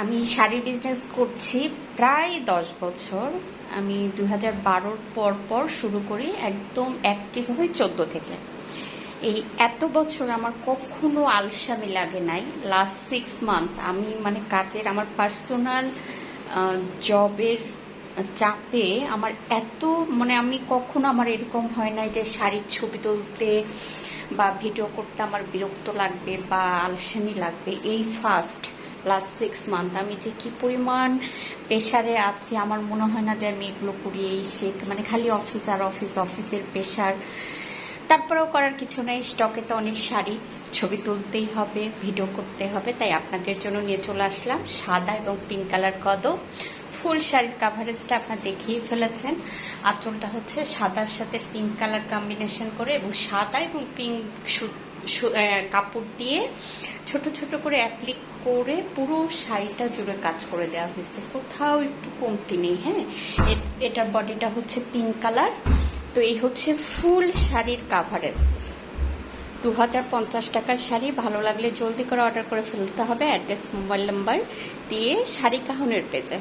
আমি শাড়ির বিজনেস করছি প্রায় 10 বছর। আমি 2012 পর শুরু করি, একদম অ্যাক্টিভ হই 14 থেকে। এই এত বছর আমার কখনো আলসামি লাগে নাই। লাস্ট 6 মান্থ আমি কাজের আমার পার্সোনাল জবের চাপে আমার এত আমি কখনো আমার এরকম হয় নাই যে শাড়ির ছবি তুলতে বা ভিডিও করতে আমার বিরক্ত লাগবে বা আলসেমি লাগবে। এই ফার্স্ট লাস্ট 6 মান্থ আমি যে কি পরিমাণ প্রেশারে আছি, আমার মনে হয় না যে আমি এগুলো করি। এই সে খালি অফিস আর অফিস, অফিসের প্রেশার। তারপরেও করার কিছু নেই, স্টকে তো অনেক শাড়ি, ছবি তুলতেই হবে, ভিডিও করতে হবে, তাই আপনাদের জন্য নিয়ে চলে আসলাম সাদা এবং পিঙ্ক কালার কদম ফুল শাড়ির কাভারেজটা আপনারা দেখিয়ে ফেলেছেন। আঁচলটা হচ্ছে সাদার সাথে পিঙ্ক কালার কম্বিনেশন করে এবং সাদা এবং পিঙ্ক কাপড় দিয়ে ছোট ছোট করে অ্যাপ্লিক করে পুরো শাড়িটা জুড়ে কাজ করে দেওয়া হয়েছে, কোথাও একটু কমতি নেই। হ্যাঁ, এটার বডিটা হচ্ছে পিঙ্ক কালার। তো এই হচ্ছে ফুল শাড়ির কাভারেজ। 2050 টাকার শাড়ি। ভালো লাগলে জলদি করে অর্ডার করে ফেলতে হবে। অ্যাড্রেস, মোবাইল নাম্বার দিয়ে শাড়ি কাহনের পেজে।